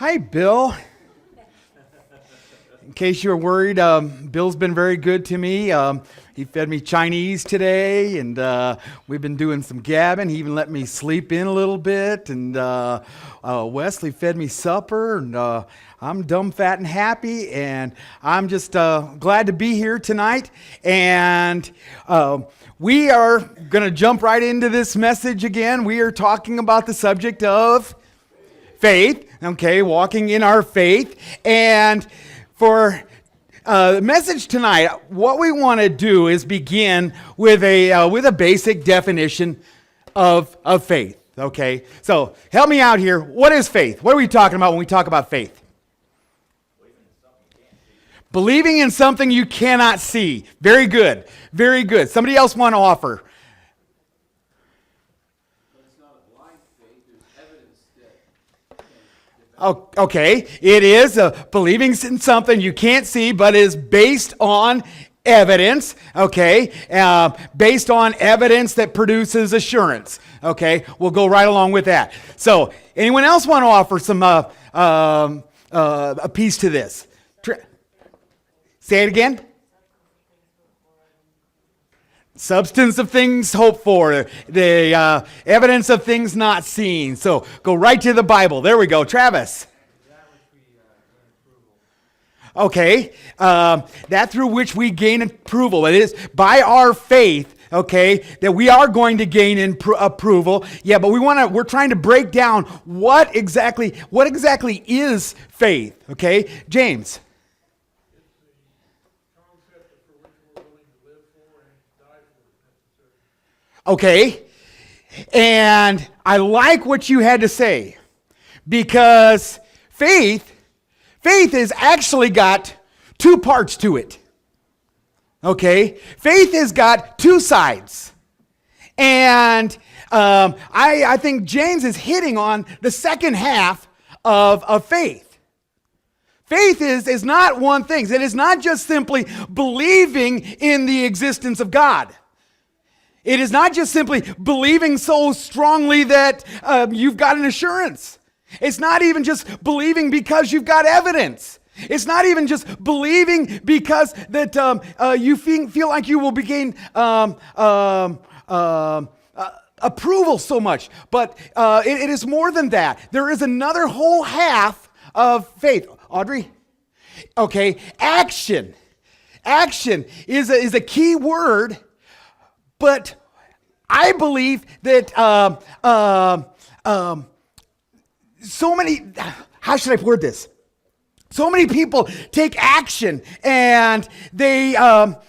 Hi, Bill. In case you were worried, Bill's been very good to me. He fed me Chinese today, and we've been doing some gabbing. He even let me sleep in a little bit, and Wesley fed me supper, and I'm dumb, fat, and happy, and I'm just glad to be here tonight. And we are going to jump right into this message again. We are talking about the subject of faith, okay, walking in our faith. And for the message tonight, what we want to do is begin with a basic definition of faith, okay? So help me out here. What is faith? What are we talking about when we talk about faith? Believing in something you cannot see. Very good. Very good. Somebody else want to offer? Okay, it is believing in something you can't see, but is based on evidence, okay? Based on evidence that produces assurance, okay? We'll go right along with that. So, anyone else want to offer some a piece to this? Say it again. Substance of things hoped for, the evidence of things not seen. So go right to the Bible. There we go. Travis. Okay, that through which we gain approval. It is by our faith, okay, that we are going to gain approval. Yeah, but we're trying to break down what exactly is faith. Okay, James. Okay, and I like what you had to say, because faith has actually got two parts to it. Okay, faith has got two sides, and I think James is hitting on the second half of faith. Faith is not one thing. It is not just simply believing in the existence of God. It is not just simply believing so strongly that you've got an assurance. It's not even just believing because you've got evidence. It's not even just believing because that you feel like you will gain approval so much. But it is more than that. There is another whole half of faith. Audrey? Okay, action. Action is a key word. But I believe that so many, how should I word this? So many people take action and they, let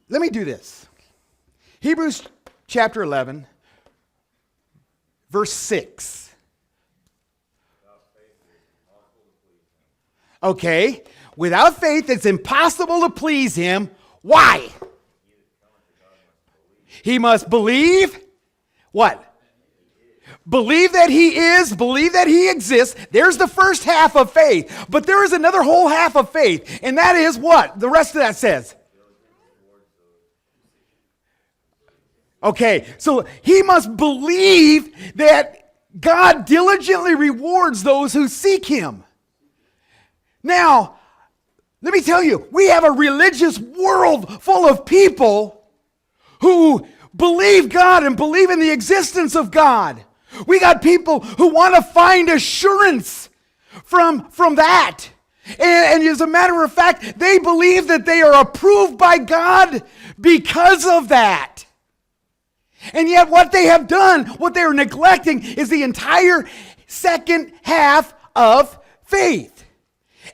me do this. Hebrews chapter 11, verse 6. Okay, without faith, it's impossible to please him. Why? He must believe what? Believe that he is, believe that he exists. There's the first half of faith. But there is another whole half of faith, and that is what? The rest of that says. Okay, so he must believe that God diligently rewards those who seek him. Now, let me tell you, we have a religious world full of people who believe God and believe in the existence of God. We got people who want to find assurance from that. And as a matter of fact, they believe that they are approved by God because of that. And yet what they have done, what they are neglecting, is the entire second half of faith.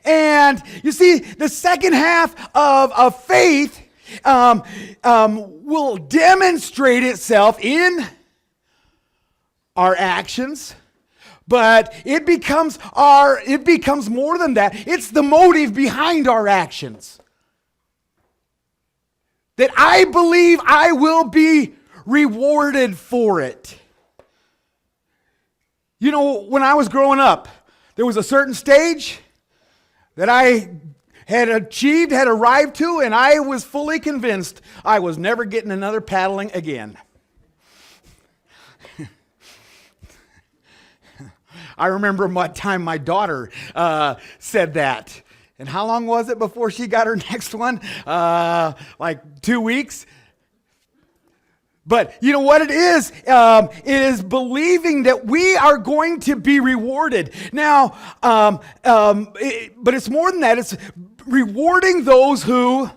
And you see, the second half of faith will demonstrate itself in our actions, but it becomes more than that. It's the motive behind our actions. That I believe I will be rewarded for it. You know, when I was growing up, there was a certain stage that I had arrived to, and I was fully convinced I was never getting another paddling again. I remember what time my daughter said that. And how long was it before she got her next one? Like 2 weeks. But you know what it is? It is believing that we are going to be rewarded. Now, but it's more than that. It's rewarding those who,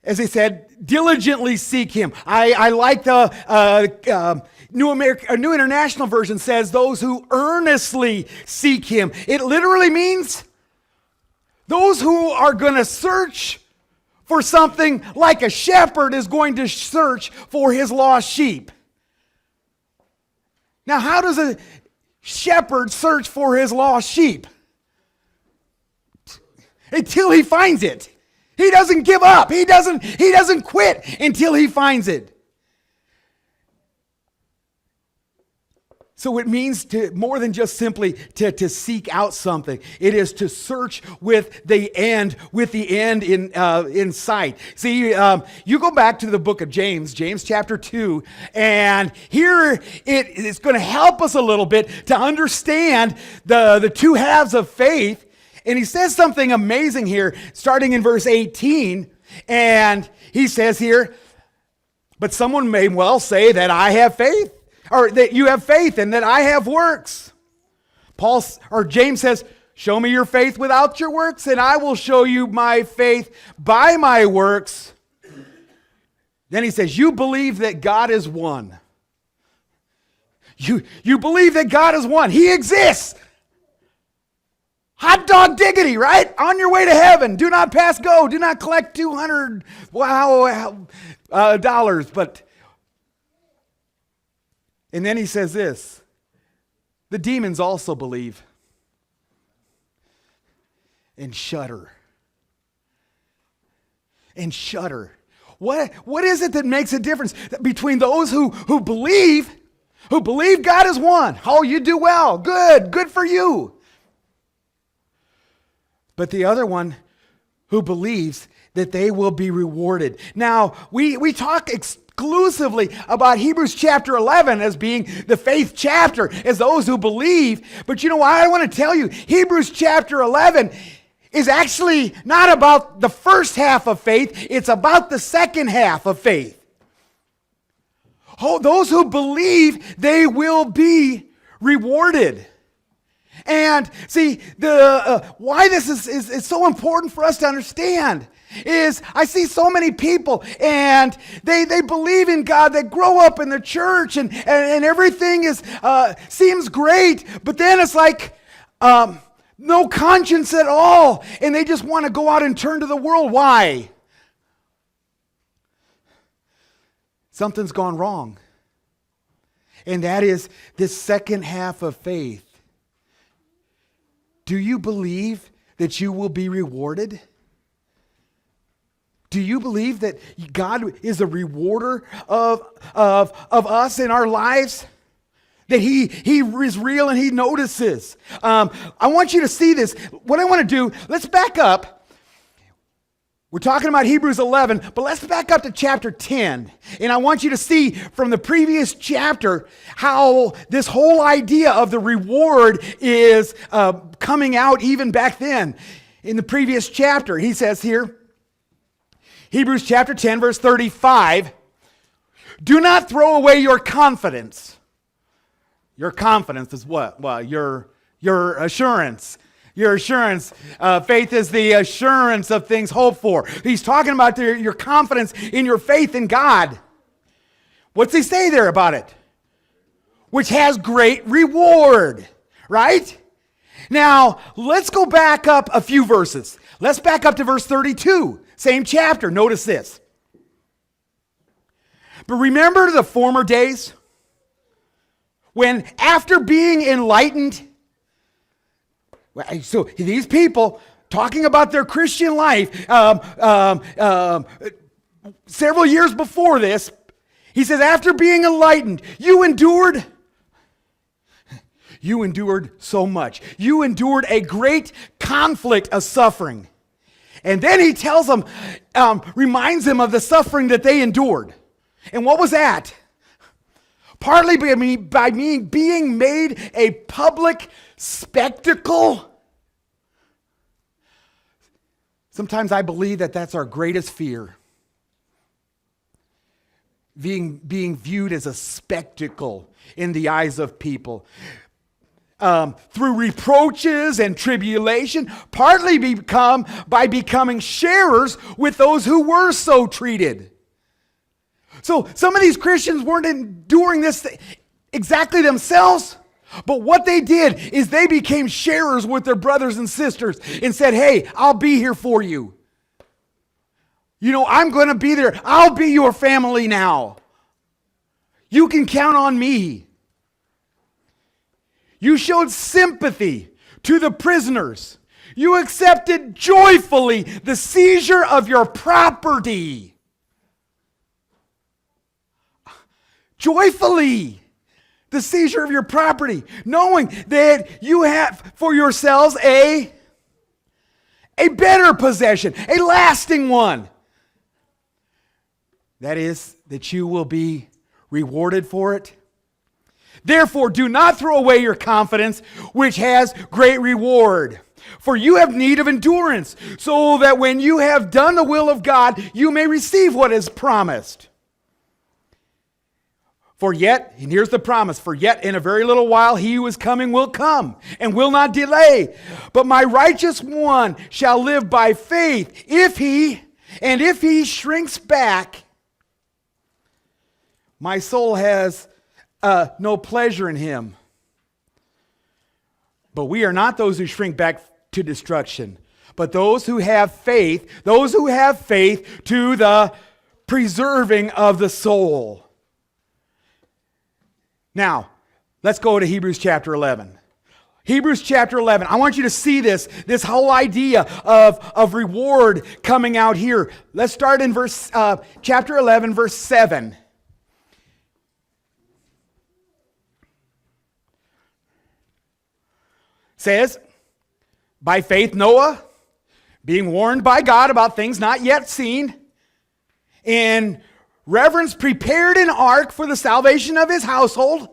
as I said, diligently seek Him. I like the New International Version says those who earnestly seek Him. It literally means those who are going to search for something like a shepherd is going to search for his lost sheep. Now, how does a shepherd search for his lost sheep? Until he finds it. He doesn't give up. He doesn't quit until he finds it. So it means to more than just simply to seek out something. It is to search with the end in sight. See, you go back to the book of James chapter 2, and here it's going to help us a little bit to understand the two halves of faith. And he says something amazing here, starting in verse 18, and he says here, but someone may well say that I have faith, or that you have faith and that I have works. James says, show me your faith without your works, and I will show you my faith by my works. Then he says, you believe that God is one. You believe that God is one. He exists. Hot dog diggity, right? On your way to heaven. Do not pass go. Do not collect $200 dollars, but... And then he says this, the demons also believe and shudder. And shudder. What is it that makes a difference between those who believe God is one? Oh, you do well. Good for you. But the other one who believes that they will be rewarded. Now, we talk exclusively about Hebrews chapter 11 as being the faith chapter, as those who believe. But you know what? I want to tell you, Hebrews chapter 11 is actually not about the first half of faith. It's about the second half of faith. Oh, those who believe, they will be rewarded. And see, why this is so important for us to understand is I see so many people and they believe in God, they grow up in the church and everything seems great, but then it's like no conscience at all, and they just want to go out and turn to the world. Why? Something's gone wrong. And that is this second half of faith. Do you believe that you will be rewarded? Do you believe that God is a rewarder of us in our lives? That He is real and He notices. I want you to see this. What I want to do, let's back up. We're talking about Hebrews 11, but let's back up to chapter 10. And I want you to see from the previous chapter how this whole idea of the reward is coming out even back then. In the previous chapter, he says here, Hebrews chapter 10, verse 35, do not throw away your confidence. Your confidence is what? Well, your assurance. Your assurance. Faith is the assurance of things hoped for. He's talking about your confidence in your faith in God. What's he say there about it? Which has great reward, right? Now, let's go back up a few verses. Let's back up to verse 32, same chapter. Notice this. But remember the former days when after being enlightened, so these people talking about their Christian life several years before this, he says, after being enlightened, you endured so much. You endured a great conflict of suffering. And then he tells them, reminds them of the suffering that they endured. And what was that? Partly by me being made a public spectacle. Sometimes I believe that that's our greatest fear. Being viewed as a spectacle in the eyes of people. Through reproaches and tribulation, partly by becoming sharers with those who were so treated. So some of these Christians weren't enduring this exactly themselves, but what they did is they became sharers with their brothers and sisters and said, hey, I'll be here for you. You know, I'm going to be there. I'll be your family now. You can count on me. You showed sympathy to the prisoners. You accepted joyfully the seizure of your property. Joyfully, the seizure of your property, knowing that you have for yourselves a better possession, a lasting one. That is, that you will be rewarded for it. Therefore, do not throw away your confidence, which has great reward. For you have need of endurance, so that when you have done the will of God, you may receive what is promised. For yet, and here's the promise, for yet in a very little while he who is coming will come and will not delay. But my righteous one shall live by faith. If he shrinks back, my soul has no pleasure in him. But we are not those who shrink back to destruction, but those who have faith to the preserving of the soul. Now, let's go to Hebrews chapter 11. Hebrews chapter 11. I want you to see this whole idea of reward coming out here. Let's start in chapter 11, verse 7. Says, by faith Noah, being warned by God about things not yet seen, in reverence prepared an ark for the salvation of his household.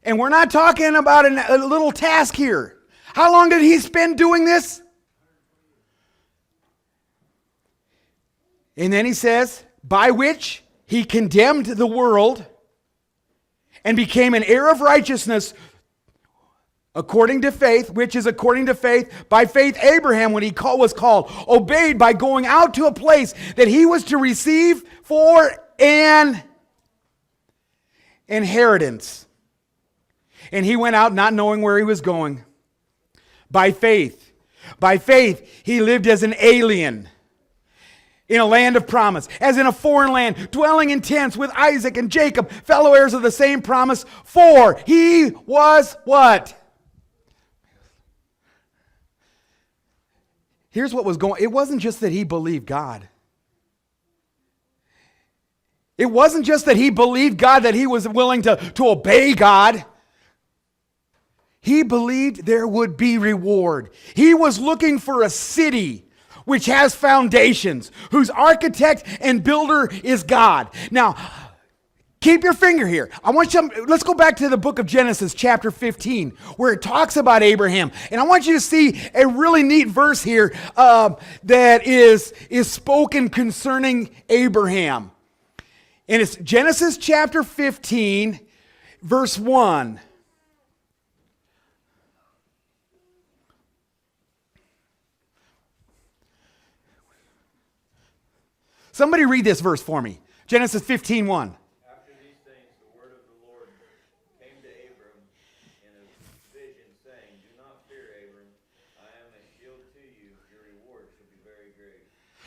And we're not talking about a little task here. How long did he spend doing this? And then he says, by which he condemned the world and became an heir of righteousness according to faith, which is according to faith. By faith, Abraham, when he was called, obeyed by going out to a place that he was to receive for an inheritance. And he went out not knowing where he was going. By faith, he lived as an alien in a land of promise, as in a foreign land, dwelling in tents with Isaac and Jacob, fellow heirs of the same promise. For he was what? Here's what was going on. It wasn't just that he believed God. It wasn't just that he believed God, that he was willing to obey God. He believed there would be reward. He was looking for a city which has foundations, whose architect and builder is God. Now, keep your finger here. Let's go back to the book of Genesis, chapter 15, where it talks about Abraham. And I want you to see a really neat verse here that is spoken concerning Abraham. And it's Genesis chapter 15, verse 1. Somebody read this verse for me. Genesis 15:1. After these things, the word of the Lord came to Abram in a vision, saying, do not fear, Abram. I am a shield to you. Your reward shall be very great.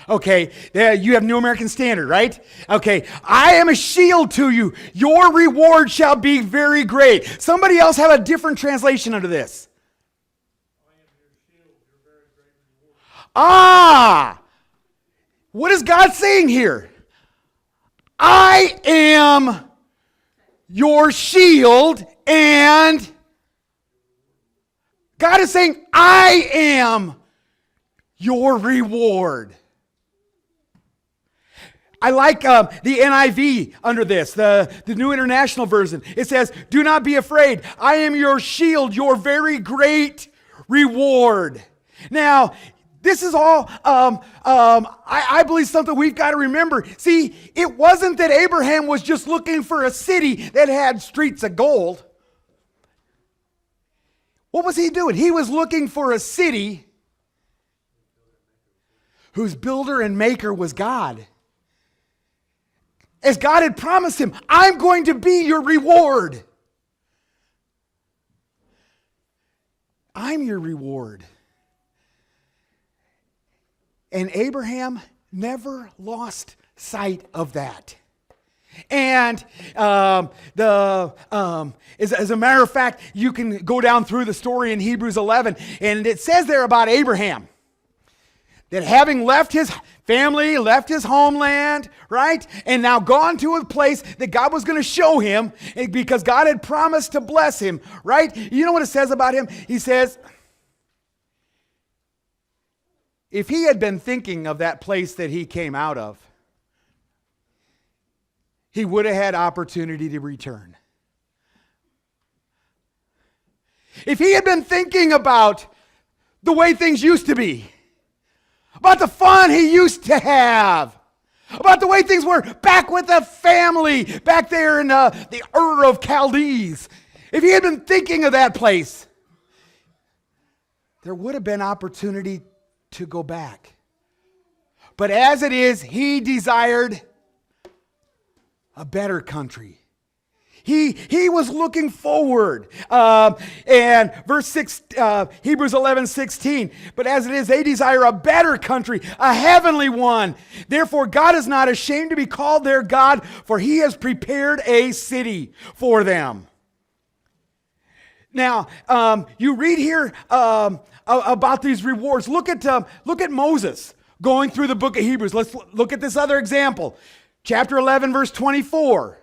Okay, there you have New American Standard, right? Okay, I am a shield to you. Your reward shall be very great. Somebody else have a different translation under this. I am your shield, your very great reward. Ah! What is God saying here? I am your shield, and God is saying, I am your reward. I like the NIV under this, the New International Version. It says, "Do not be afraid. I am your shield, your very great reward." Now, this is all, I believe, something we've got to remember. See, it wasn't that Abraham was just looking for a city that had streets of gold. What was he doing? He was looking for a city whose builder and maker was God. As God had promised him, I'm going to be your reward. I'm your reward. And Abraham never lost sight of that. And as a matter of fact, you can go down through the story in Hebrews 11, and it says there about Abraham that having left his family, left his homeland, right? And now gone to a place that God was going to show him because God had promised to bless him, right? You know what it says about him? He says, if he had been thinking of that place that he came out of, he would have had opportunity to return. If he had been thinking about the way things used to be, about the fun he used to have, about the way things were back with the family, back there in the Ur of Chaldees. If he had been thinking of that place, there would have been opportunity to go back. But as it is, he desired a better country. He was looking forward. And verse 6, Hebrews 11:16. But as it is, they desire a better country, a heavenly one. Therefore, God is not ashamed to be called their God, for he has prepared a city for them. Now, you read here about these rewards. Look at Moses going through the book of Hebrews. Let's look at this other example. Chapter 11, verse 24.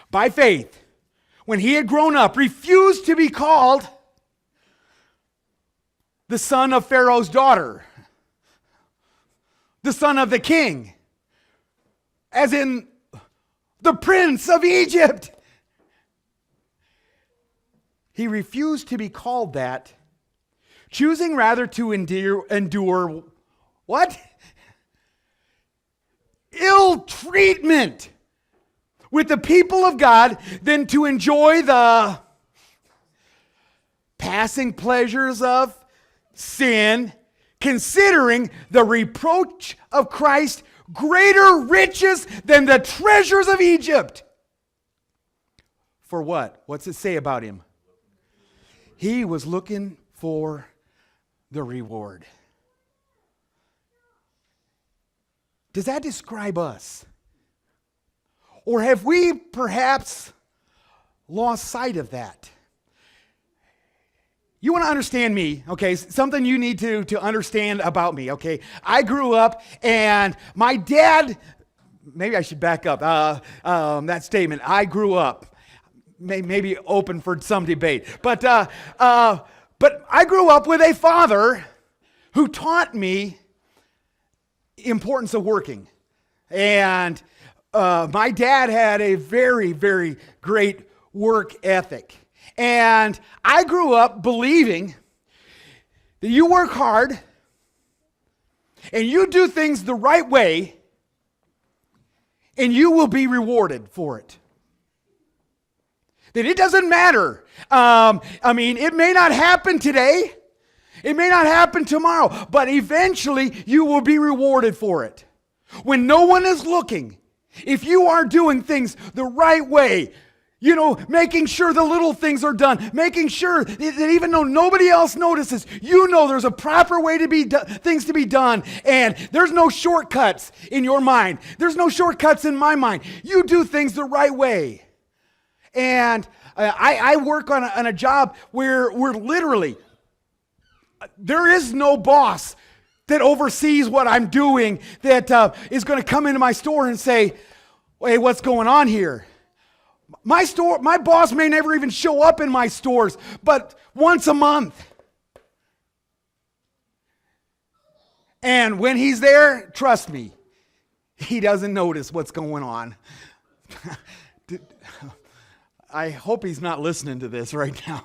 By faith, when he had grown up, refused to be called the son of Pharaoh's daughter, the son of the king, as in the prince of Egypt. He refused to be called that, choosing rather to endure what? Ill treatment with the people of God than to enjoy the passing pleasures of sin, considering the reproach of Christ greater riches than the treasures of Egypt. For what? What's it say about him? He was looking for the reward. Does that describe us? Or have we perhaps lost sight of that? You want to understand me, okay? Something you need to understand about me, okay? I grew up and my dad, maybe I should back up that statement. I grew up, maybe open for some debate. But I grew up with a father who taught me the importance of working. And my dad had a very, very great work ethic. And I grew up believing that you work hard and you do things the right way and you will be rewarded for it. That it doesn't matter. It may not happen today. It may not happen tomorrow, but eventually you will be rewarded for it. When no one is looking, if you are doing things the right way, making sure the little things are done, making sure that even though nobody else notices, there's a proper way to be things to be done, and there's no shortcuts in your mind. There's no shortcuts in my mind. You do things the right way. And I work on a job where we're literally, there is no boss that oversees what I'm doing that is going to come into my store and say, hey, what's going on here? My boss may never even show up in my stores, but once a month. And when he's there, trust me, he doesn't notice what's going on. I hope he's not listening to this right now.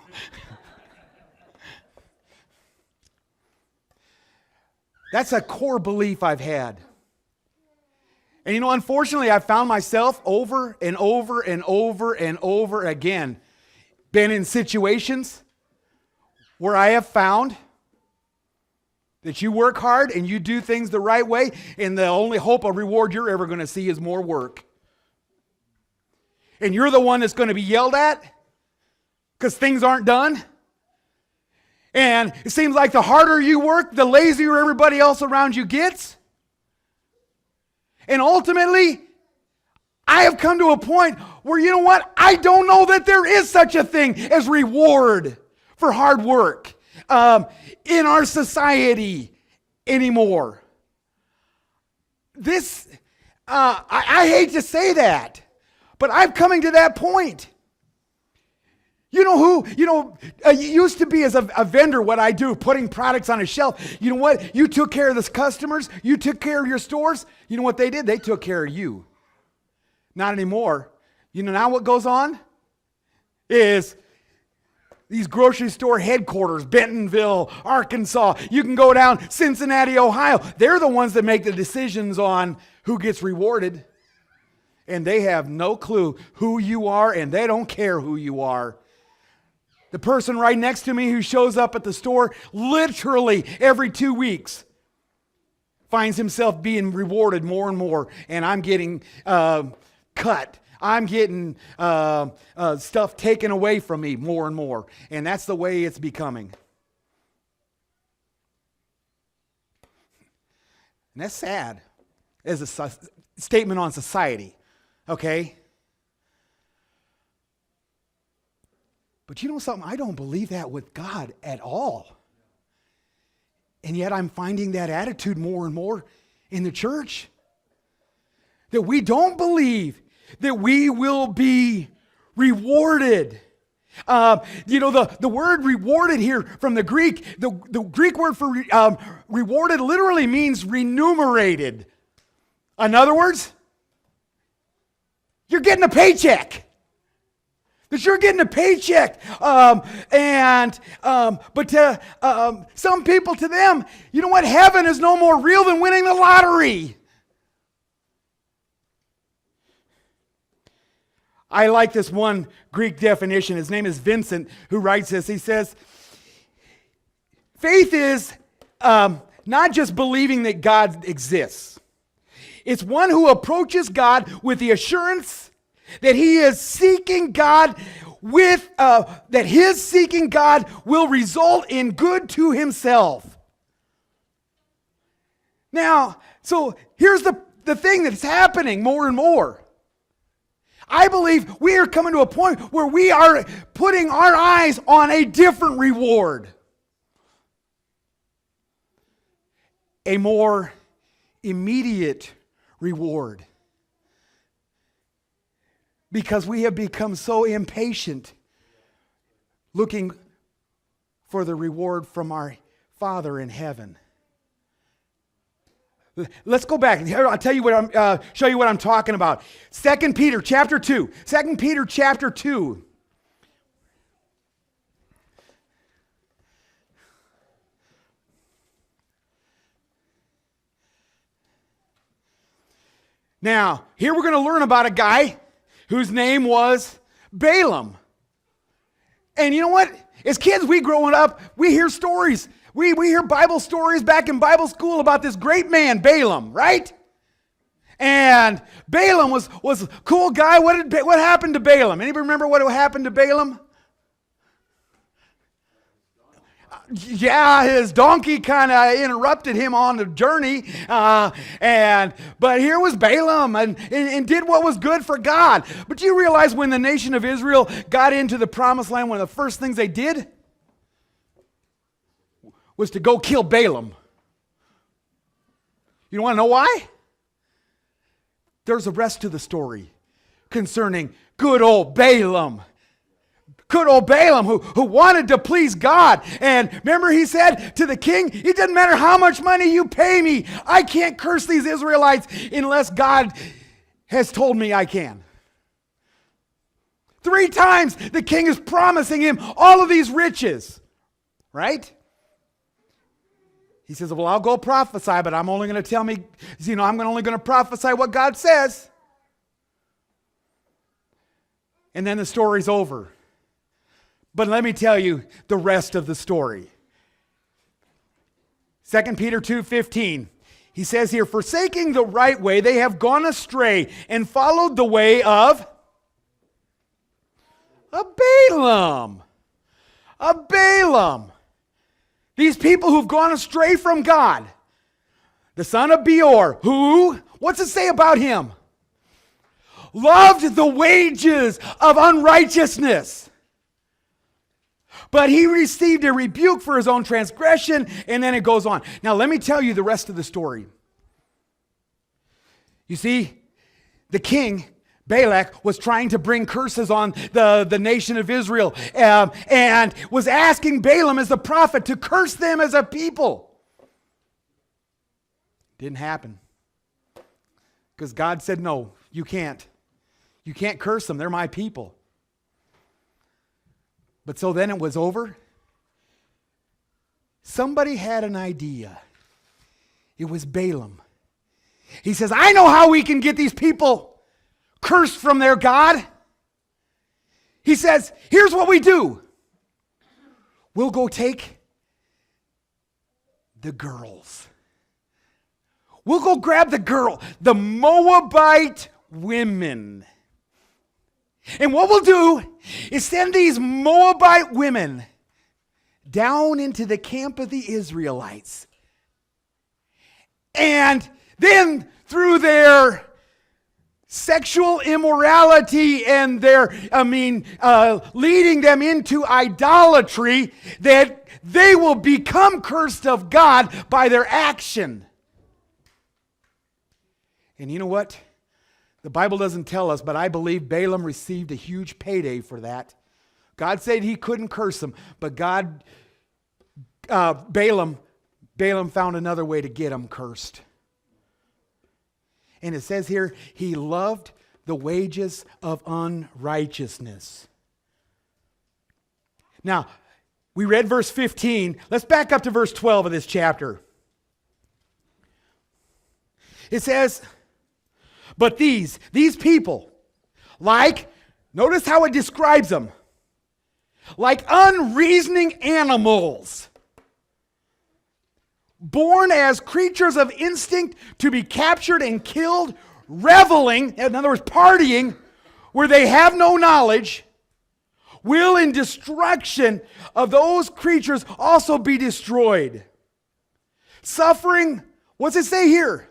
That's a core belief I've had. And unfortunately, I found myself over and over and over and over again been in situations where I have found that you work hard and you do things the right way, and the only hope of reward you're ever going to see is more work. And you're the one that's going to be yelled at because things aren't done. And it seems like the harder you work, the lazier everybody else around you gets. And ultimately, I have come to a point where, you know what? I don't know that there is such a thing as reward for hard work in our society anymore. I hate to say that, but I'm coming to that point. You know who, it used to be as a vendor what I do, putting products on a shelf. You know what? You took care of the customers. You took care of your stores. You know what they did? They took care of you. Not anymore. Now what goes on is these grocery store headquarters, Bentonville, Arkansas. You can go down Cincinnati, Ohio. They're the ones that make the decisions on who gets rewarded. And they have no clue who you are, and they don't care who you are. The person right next to me who shows up at the store literally every 2 weeks finds himself being rewarded more and more, and I'm getting cut. I'm getting stuff taken away from me more and more, and that's the way it's becoming. And that's sad as a statement on society, okay? But you know something? I don't believe that with God at all. And yet I'm finding that attitude more and more in the church. That we don't believe that we will be rewarded. The word rewarded here from the Greek, the Greek word for rewarded literally means remunerated. In other words, you're getting a paycheck. That you're getting a paycheck. But to some people, to them, you know what? Heaven is no more real than winning the lottery. I like this one Greek definition. His name is Vincent, who writes this. He says, faith is not just believing that God exists. It's one who approaches God with the assurance that he is seeking God that his seeking God will result in good to himself. Now, so here's the thing that's happening more and more. I believe we are coming to a point where we are putting our eyes on a different reward. A more immediate reward. Because we have become so impatient looking for the reward from our Father in heaven. Let's go back. Here, I'll tell you what show you what I'm talking about. 2 Peter chapter 2. 2 Peter chapter 2. Now, here we're going to learn about a guy whose name was Balaam. And you know what? As kids, we growing up, we hear stories. We hear Bible stories back in Bible school about this great man, Balaam, right? And Balaam was a cool guy. What happened to Balaam? Anybody remember what happened to Balaam? Yeah, his donkey kind of interrupted him on the journey. But here was Balaam and did what was good for God. But do you realize when the nation of Israel got into the promised land, one of the first things they did was to go kill Balaam? You want to know why? There's a rest to the story concerning good old Balaam good old Balaam who wanted to please God. And remember he said to the king, it doesn't matter how much money you pay me. I can't curse these Israelites unless God has told me I can. 3 times the king is promising him all of these riches. Right? He says, well, I'll go prophesy, but I'm only going to tell me, I'm only going to prophesy what God says. And then the story's over. But let me tell you the rest of the story. 2 Peter 2:15. He says here, forsaking the right way, they have gone astray and followed the way of Balaam. Balaam. These people who've gone astray from God. The son of Beor, who, what's it say about him? Loved the wages of unrighteousness. But he received a rebuke for his own transgression, and then it goes on. Now let me tell you the rest of the story. You see, the king, Balak, was trying to bring curses on the nation of Israel and was asking Balaam as the prophet to curse them as a people. Didn't happen. Because God said, no, you can't. You can't curse them. They're my people. But so then it was over. Somebody had an idea. It was Balaam. He says, I know how we can get these people cursed from their God. He says, here's what we do. We'll go take the girls. We'll go grab the Moabite women. And what we'll do is send these Moabite women down into the camp of the Israelites. And then through their sexual immorality and their, leading them into idolatry, that they will become cursed of God by their action. And you know what? The Bible doesn't tell us, but I believe Balaam received a huge payday for that. God said he couldn't curse them, but Balaam found another way to get them cursed. And it says here, he loved the wages of unrighteousness. Now, we read verse 15. Let's back up to verse 12 of this chapter. It says, but these people, notice how it describes them, like unreasoning animals, born as creatures of instinct to be captured and killed, reveling, in other words, partying, where they have no knowledge, will in destruction of those creatures also be destroyed. Suffering, what's it say here?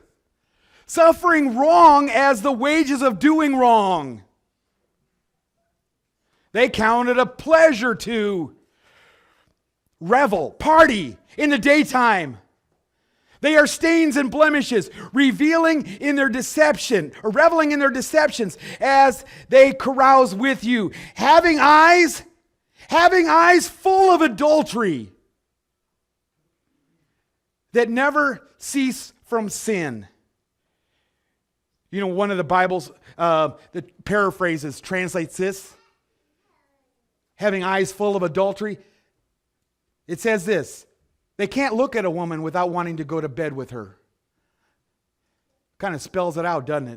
Suffering wrong as the wages of doing wrong. They count it a pleasure to revel, party in the daytime. They are stains and blemishes, reveling in their deception, or reveling in their deceptions as they carouse with you, having eyes full of adultery that never cease from sin. You know, one of the Bibles that paraphrases translates this, having eyes full of adultery. It says this, they can't look at a woman without wanting to go to bed with her. Kind of spells it out, doesn't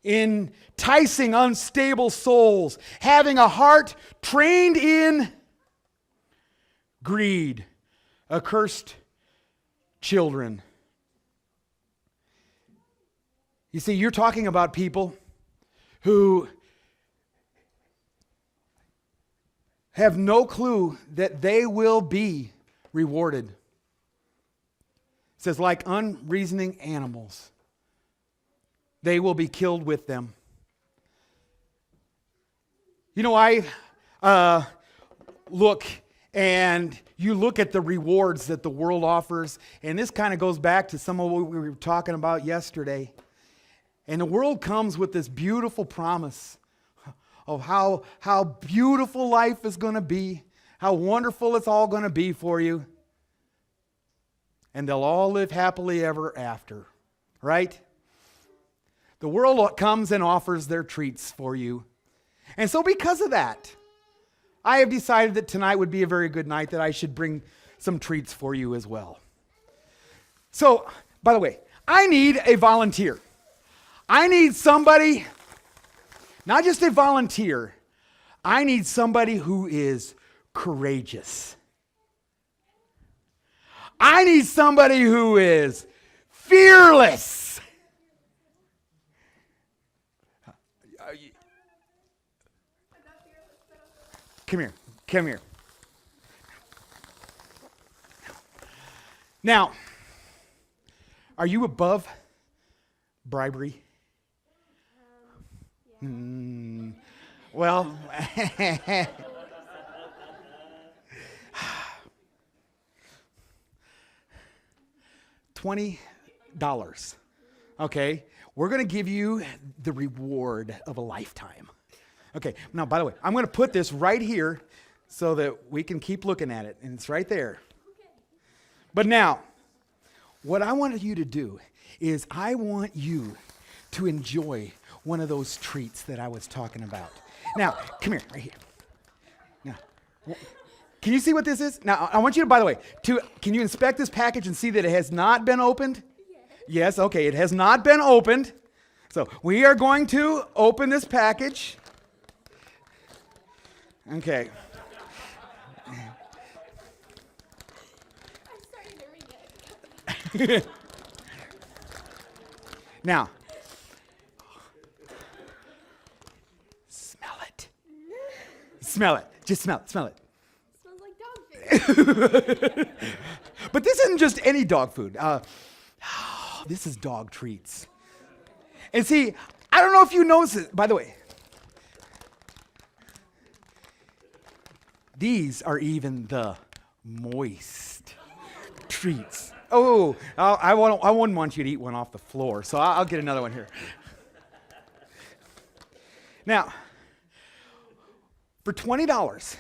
it? Enticing unstable souls, having a heart trained in greed, accursed children. You see, you're talking about people who have no clue that they will be rewarded. It says, like unreasoning animals, they will be killed with them. You know, I look at the rewards that the world offers, and this kind of goes back to some of what we were talking about yesterday. And the world comes with this beautiful promise. of how beautiful life is going to be, how wonderful it's all going to be for you. And they'll all live happily ever after, right? The world comes and offers their treats for you. And so because of that, I have decided that tonight would be a very good night, that I should bring some treats for you as well. So, by the way, I need a volunteer. I need somebody, not just a volunteer, I need somebody who is courageous. I need somebody who is fearless. Come here. Come here. Now, are you above bribery? Well, $20. Okay, we're going to give you the reward of a lifetime. Okay, now, by the way, I'm going to put this right here so that we can keep looking at it, and it's right there. But now, what I wanted you to do is I want you to enjoy one of those treats that I was talking about. Now, come here, right here. Now, can you see what this is? Now, I want you to, by the way, can you inspect this package and see that it has not been opened? Yes, okay, it has not been opened. So we are going to open this package. Okay. I'm starting to read it. Now, smell it. Smell it. Just smell it. Smell it. It smells like dog food. But this isn't just any dog food. This is dog treats. And see, I don't know if you notice it. By the way, these are even the moist treats. Oh, I wouldn't want you to eat one off the floor, so I'll get another one here. Now, for $20,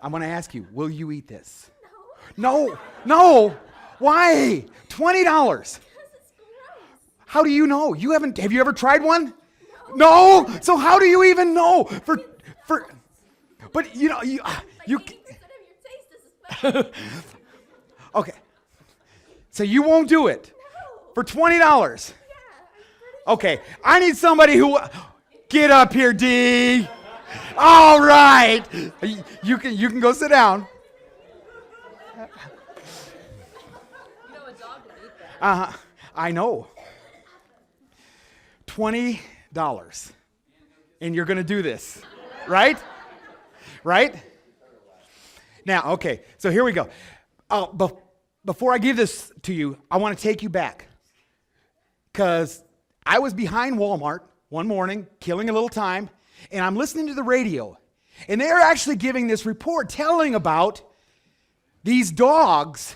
I'm going to ask you, will you eat this? No. No. Why? $20. Because it's gross. How do you know? Have you ever tried one? No. So how do you even know? But you know, you Like 80% of your taste is okay. So you won't do it for $20. Yeah, I'm pretty Okay. I need somebody who get up here, D. All right. You can go sit down. You know a dog would eat that. I know. $20. And you're going to do this. Right? Right? Now, okay. So here we go. Before I give this to you, I want to take you back. Because I was behind Walmart one morning, killing a little time, and I'm listening to the radio. And they're actually giving this report telling about these dogs,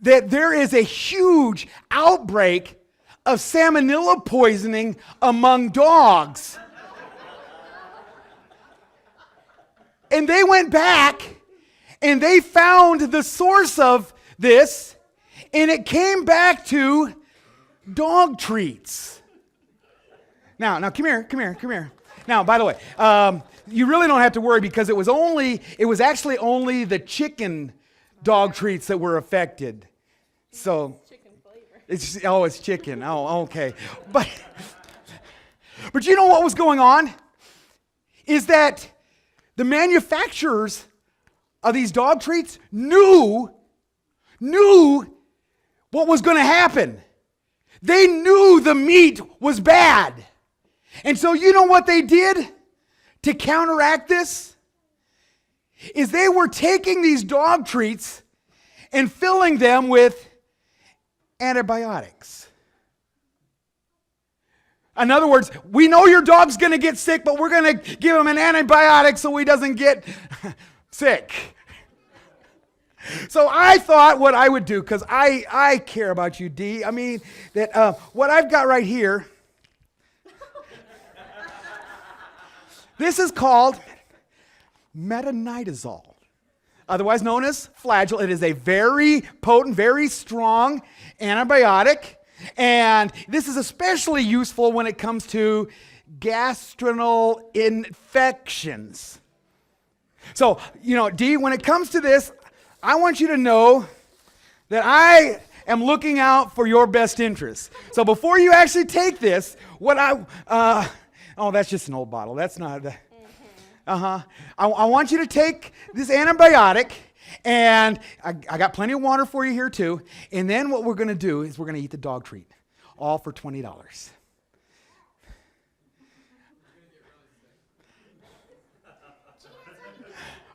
that there is a huge outbreak of salmonella poisoning among dogs. And they went back and they found the source of this, and it came back to dog treats. Now, come here. Now, by the way, you really don't have to worry, because it was actually only the chicken dog treats that were affected. So Chicken flavor. it's chicken. Oh, okay. But you know what was going on? Is that the manufacturers of these dog treats knew what was going to happen. They knew the meat was bad. And so you know what they did to counteract this? Is they were taking these dog treats and filling them with antibiotics. In other words, we know your dog's going to get sick, but we're going to give him an antibiotic so he doesn't get sick. So I thought what I would do, because I care about you, D. I mean, that what I've got right here This is called metronidazole, otherwise known as Flagyl. It is a very potent, very strong antibiotic, and this is especially useful when it comes to gastrointestinal infections. So, Dee, when it comes to this, I want you to know that I am looking out for your best interests. So before you actually take this, that's just an old bottle. That's not, I want you to take this antibiotic, and I got plenty of water for you here too. And then what we're going to do is we're going to eat the dog treat, all for $20.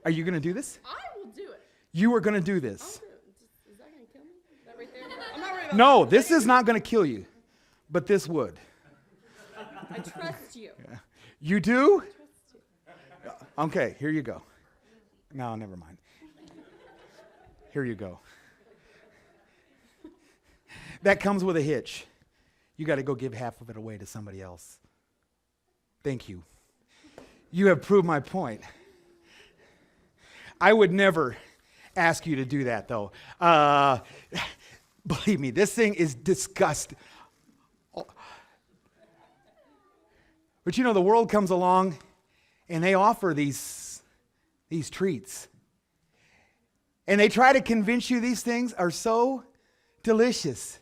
Are you going to do this? I will do it. You are going to do this. Is that going to kill me? Is that right there? I'm not worried about No, that. this is not going to kill you, but this would. I trust you. You do? Okay, here you go. No, never mind. Here you go. That comes with a hitch. You got to go give half of it away to somebody else. Thank you. You have proved my point. I would never ask you to do that, though. Believe me, this thing is disgusting. But the world comes along and they offer these treats. And they try to convince you these things are so delicious.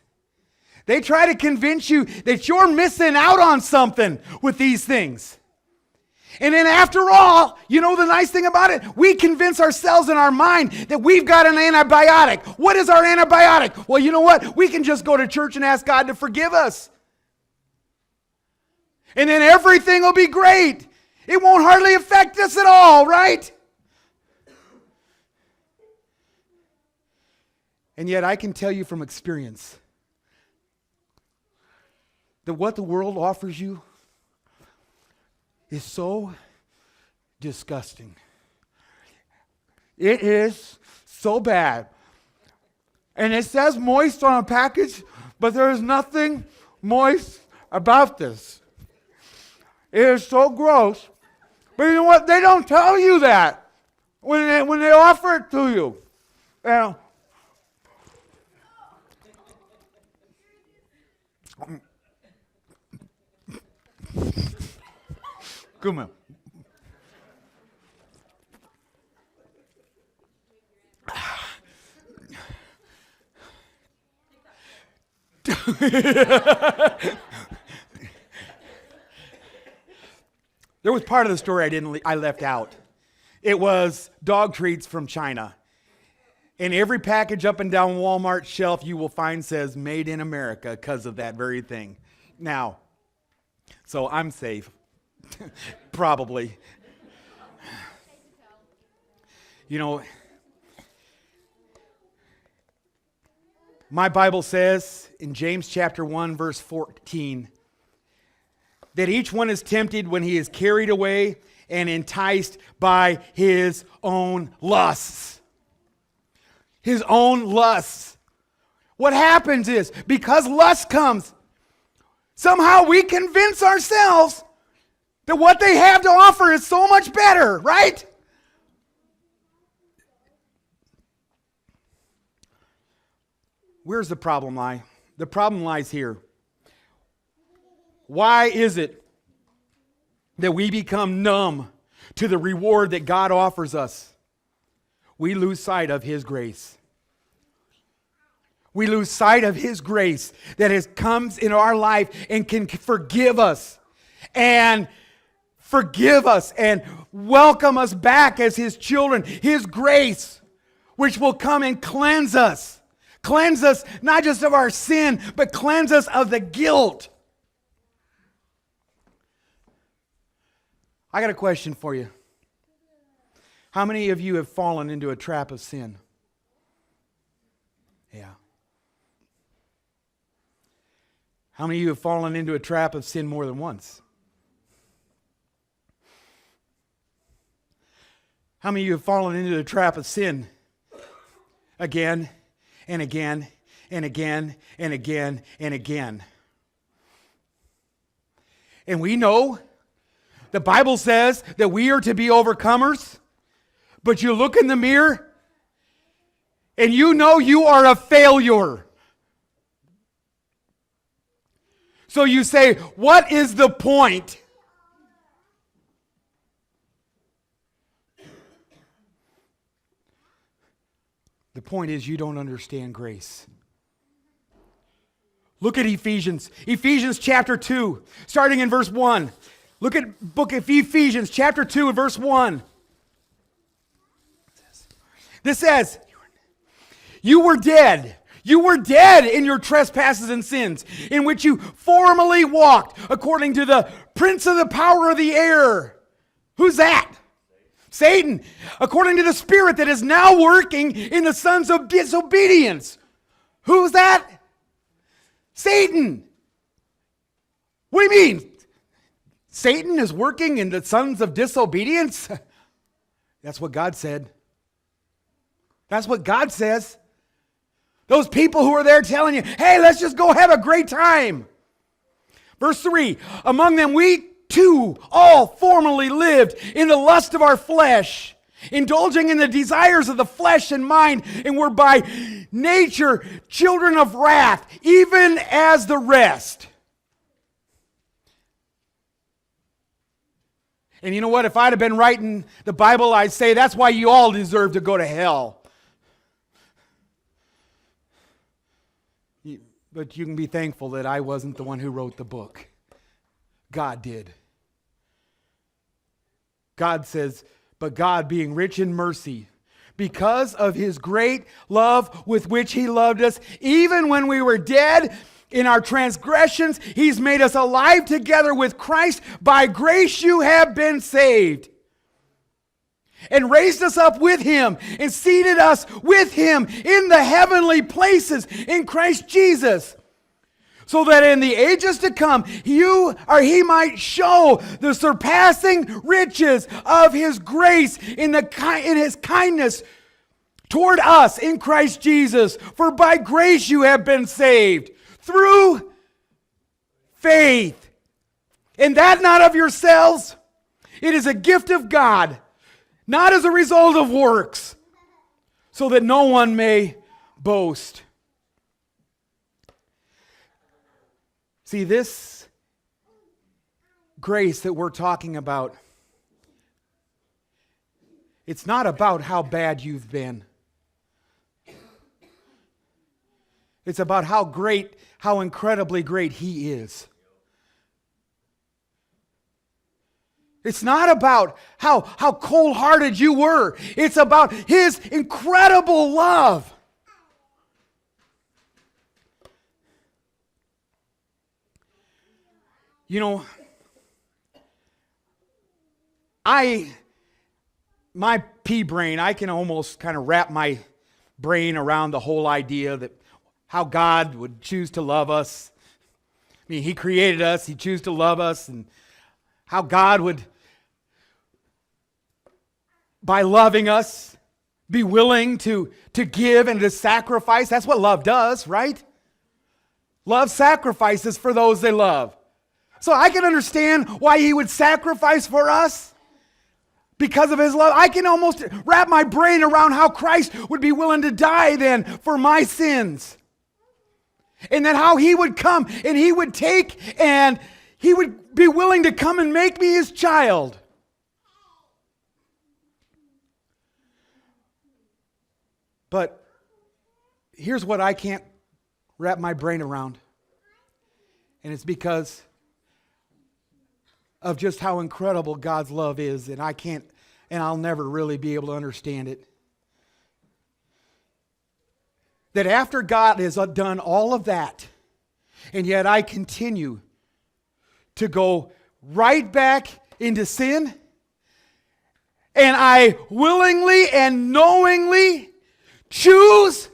They try to convince you that you're missing out on something with these things. And then after all, the nice thing about it, we convince ourselves in our mind that we've got an antibiotic. What is our antibiotic? Well, you know what? We can just go to church and ask God to forgive us. And then everything will be great. It won't hardly affect us at all, right? And yet I can tell you from experience that what the world offers you is so disgusting. It is so bad. And it says moist on a package, but there is nothing moist about this. It is so gross. But you know what? They don't tell you that when they offer it to you. Come on. There was part of the story I left out. It was dog treats from China. And every package up and down Walmart's shelf you will find says made in America because of that very thing. Now, so I'm safe. Probably. My Bible says in James chapter 1 verse 14 that each one is tempted when he is carried away and enticed by his own lusts. His own lusts. What happens is, because lust comes, somehow we convince ourselves that what they have to offer is so much better, right? Where's the problem lie? The problem lies here. Why is it that we become numb to the reward that God offers us? We lose sight of His grace. We lose sight of His grace that comes in our life and can forgive us and welcome us back as His children. His grace, which will come and cleanse us. Cleanse us not just of our sin, but cleanse us of the guilt. I got a question for you. How many of you have fallen into a trap of sin? Yeah. How many of you have fallen into a trap of sin more than once? How many of you have fallen into the trap of sin again and again and again and again and again? And we know The Bible says that we are to be overcomers, but you look in the mirror and you know you are a failure. So you say, what is the point? The point is you don't understand grace. Look at Ephesians. Ephesians chapter 2, starting in verse 1. Look at book of Ephesians chapter 2 and verse 1. This says, you were dead. You were dead in your trespasses and sins, in which you formerly walked according to the prince of the power of the air. Who's that? Satan. According to the spirit that is now working in the sons of disobedience. Who's that? Satan. What do you mean? Satan is working in the sons of disobedience? That's what God said. That's what God says. Those people who are there telling you, hey, let's just go have a great time. Verse 3, among them we too all formerly lived in the lust of our flesh, indulging in the desires of the flesh and mind, and were by nature children of wrath, even as the rest. And you know what? If I'd have been writing the Bible, I'd say that's why you all deserve to go to hell. But you can be thankful that I wasn't the one who wrote the book. God did. God says, but God being rich in mercy, because of his great love with which he loved us, even when we were dead in our transgressions, he's made us alive together with Christ. By grace you have been saved. And raised us up with him and seated us with him in the heavenly places in Christ Jesus, so that in the ages to come he might show the surpassing riches of his grace in his kindness toward us in Christ Jesus. For by grace you have been saved through faith, and that not of yourselves. It is a gift of God, not as a result of works, so that no one may boast. See, this grace that we're talking about, it's not about how bad you've been. It's about how incredibly great he is. It's not about how cold-hearted you were. It's about his incredible love. You know, my pea brain, I can almost kind of wrap my brain around the whole idea that how God would choose to love us. I mean, he created us, he chose to love us, and how God would, by loving us, be willing to give and to sacrifice. That's what love does, right? Love sacrifices for those they love. So I can understand why he would sacrifice for us because of his love. I can almost wrap my brain around how Christ would be willing to die then for my sins. And then how he would come and he would take and he would be willing to come and make me his child. But here's what I can't wrap my brain around. And it's because of just how incredible God's love is, and I'll never really be able to understand it. That after God has done all of that, and yet I continue to go right back into sin, and I willingly and knowingly choose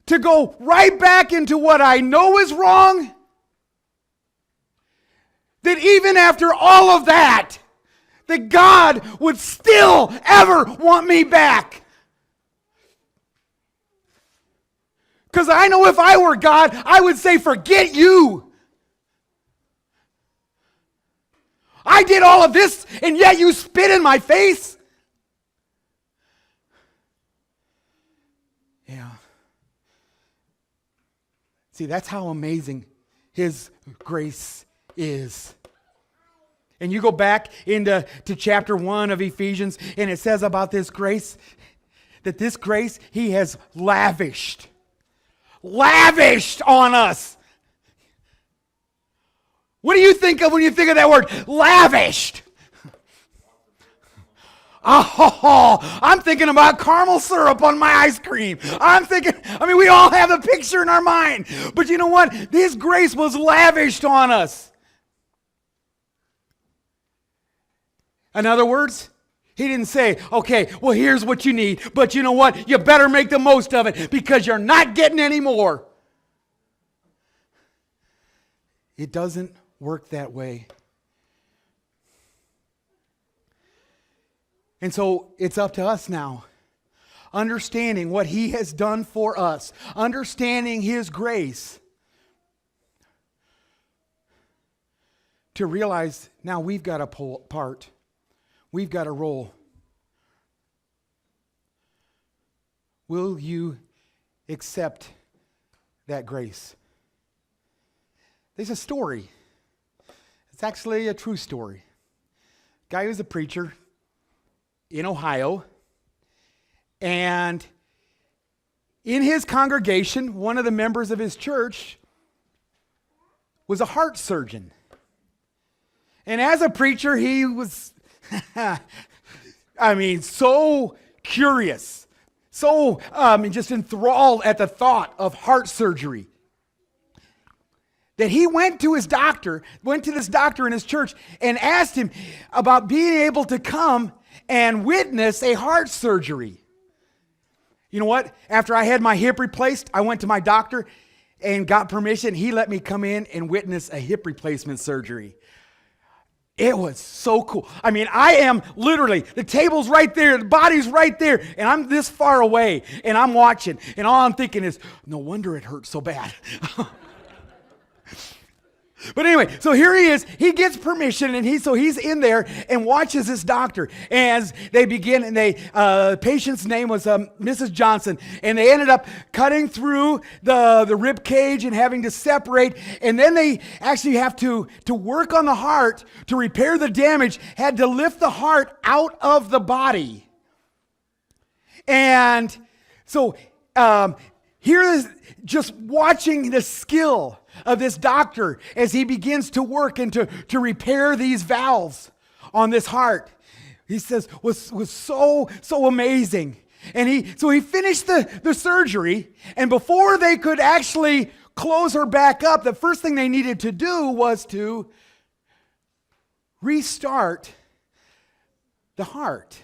to go right back into what I know is wrong, that even after all of that, that God would still ever want me back. Because I know if I were God, I would say, forget you. I did all of this, and yet you spit in my face? Yeah. See, that's how amazing His grace is. And you go back into chapter 1 of Ephesians, and it says about this grace, that this grace He has lavished on us. What do you think of when you think of that word? Lavished. Oh, I'm thinking about caramel syrup on my ice cream. We all have the picture in our mind. But you know what? His grace was lavished on us. In other words, He didn't say, okay, well, here's what you need, but you know what? You better make the most of it because you're not getting any more. It doesn't work that way. And so it's up to us now, understanding what He has done for us, understanding His grace, to realize now we've got a part. We've got a role. Will you accept that grace? There's a story. It's actually a true story. Guy who's a preacher in Ohio, and in his congregation, one of the members of his church was a heart surgeon. And as a preacher, he was so curious, so just enthralled at the thought of heart surgery, that he went to this doctor in his church and asked him about being able to come and witness a heart surgery. You know what? After I had my hip replaced, I went to my doctor and got permission. He let me come in and witness a hip replacement surgery. It was so cool. I am literally, the table's right there, the body's right there, and I'm this far away, and I'm watching, and all I'm thinking is, no wonder it hurts so bad. But anyway, so here he is. He gets permission, and he's in there and watches this doctor as they begin. And the patient's name was Mrs. Johnson, and they ended up cutting through the rib cage and having to separate. And then they actually have to work on the heart to repair the damage. Had to lift the heart out of the body, and so here is just watching the skill of this doctor as he begins to work and to repair these valves on this heart. He says was so amazing. And he finished the surgery, and before they could actually close her back up, the first thing they needed to do was to restart the heart.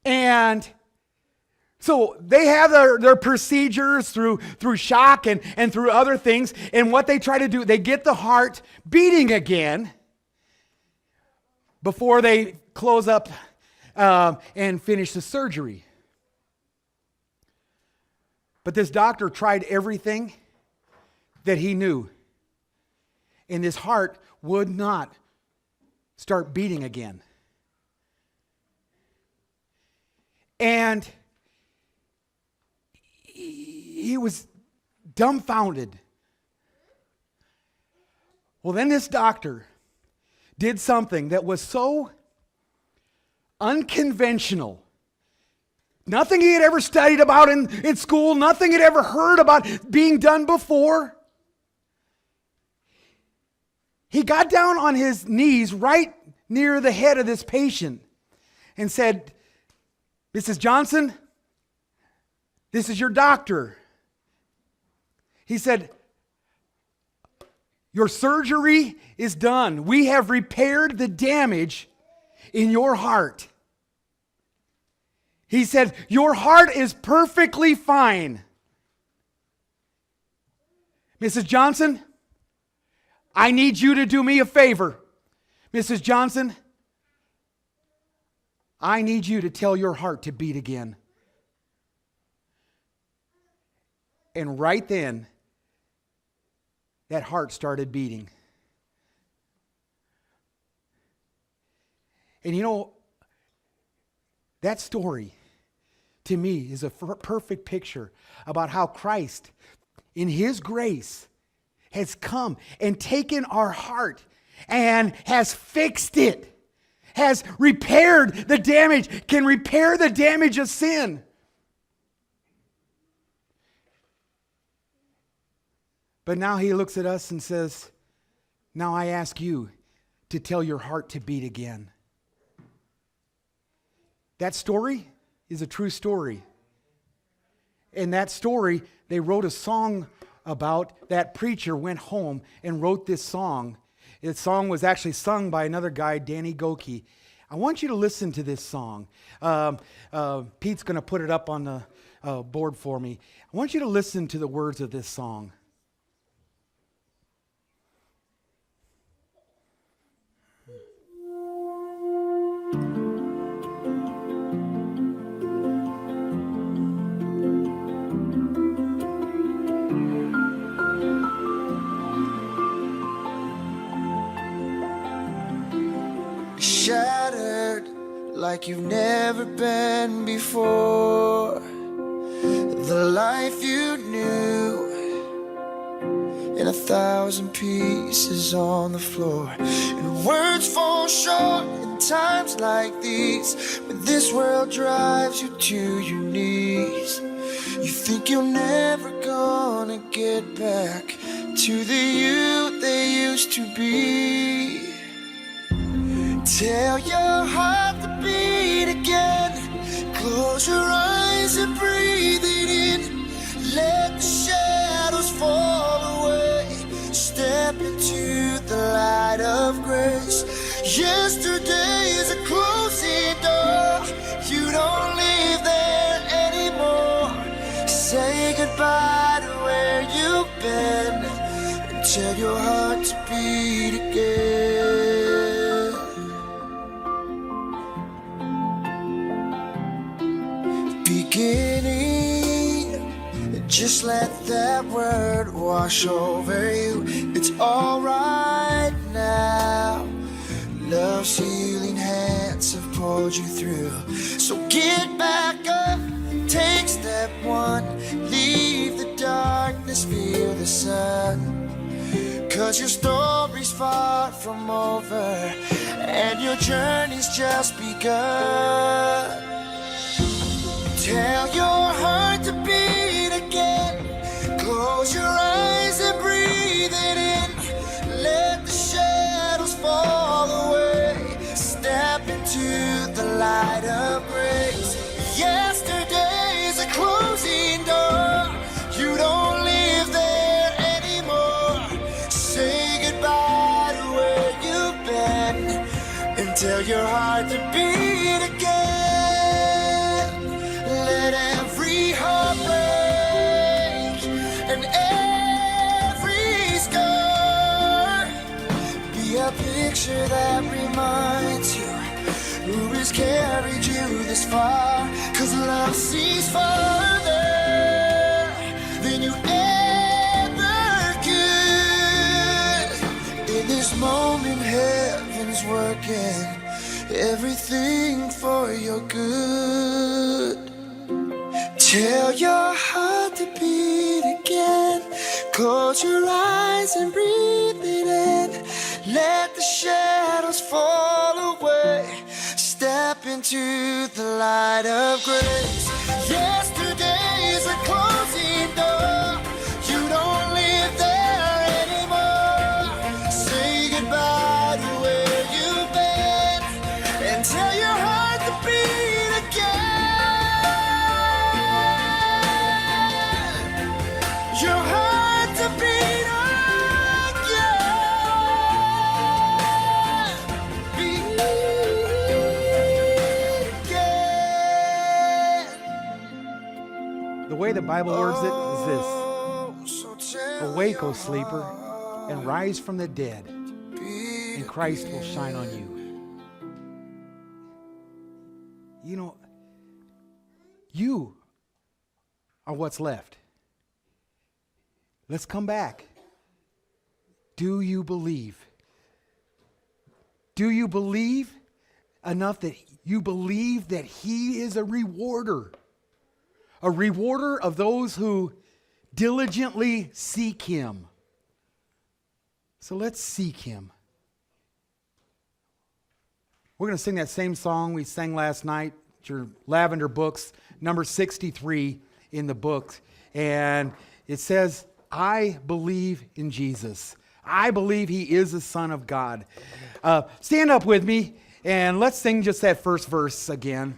And so they have their procedures through shock and through other things. And what they try to do, they get the heart beating again before they close up and finish the surgery. But this doctor tried everything that he knew, and his heart would not start beating again. And he was dumbfounded. Well, then this doctor did something that was so unconventional. Nothing he had ever studied about in school, nothing he'd ever heard about being done before. He got down on his knees right near the head of this patient and said, "Mrs. Johnson, this is your doctor." He said, "Your surgery is done. We have repaired the damage in your heart." He said, "Your heart is perfectly fine. Mrs. Johnson, I need you to do me a favor. Mrs. Johnson, I need you to tell your heart to beat again." And right then, that heart started beating. And you know, that story to me is a perfect picture about how Christ, in his grace, has come and taken our heart and has fixed it, has repaired the damage, can repair the damage of sin. But now he looks at us and says, now I ask you to tell your heart to beat again. That story is a true story. In that story, they wrote a song about that preacher went home and wrote this song. This song was actually sung by another guy, Danny Goki. I want you to listen to this song. Pete's going to put it up on the board for me. I want you to listen to the words of this song. Shattered like you've never been before. The life you knew in 1,000 pieces on the floor. And words fall short in times like these, when this world drives you to your knees. You think you're never gonna get back to the you they used to be. Tell your heart to beat again. Close your eyes and breathe it in. Let the shadows fall away. Step into the light of grace. Yesterday is a closing door. You don't live there anymore. Say goodbye to where you've been, and tell your heart to beat again. Beginning, just let that word wash over you. It's alright now. Love's healing hands have pulled you through. So get back up, take step one. Leave the darkness, feel the sun. 'Cause your story's far from over, and your journey's just begun. Tell your heart to beat again. Close your eyes and breathe it in. Let the shadows fall away. Step into the light of grace. Yesterday's a closing door. You don't live there anymore. Say goodbye to where you've been, and tell your heart to beat again. Let every heart break and every scar be a picture that reminds you who has carried you this far. 'Cause love sees farther than you ever could. In this moment, heaven's working everything for your good. Tell your heart to beat again. Close your eyes and breathe it in. Let the shadows fall away. Step into the light of grace. Yesterday's a closing door. You don't live there anymore. Say goodbye to where you've been, and tell your heart to beat again. Your heart to beat again. Beat again. The way the Bible words it is this: Oh, so tell awake, your O sleeper, and rise from the dead, beat and Christ will shine on you. You know, you are what's left. Let's come back. Do you believe? Do you believe enough that you believe that he is a rewarder of those who diligently seek him. So let's seek him. We're going to sing that same song we sang last night, your lavender books, number 63 in the book. And it says, I believe in Jesus. I believe he is the Son of God. Stand up with me and let's sing just that first verse again.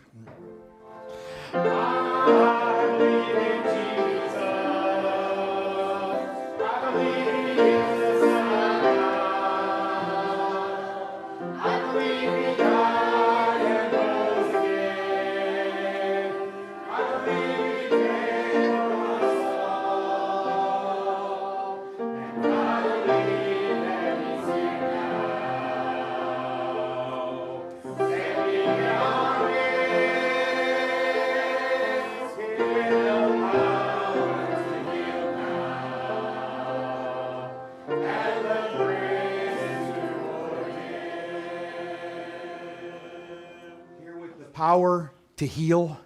Power to heal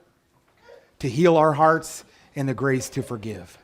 our hearts, and the grace to forgive.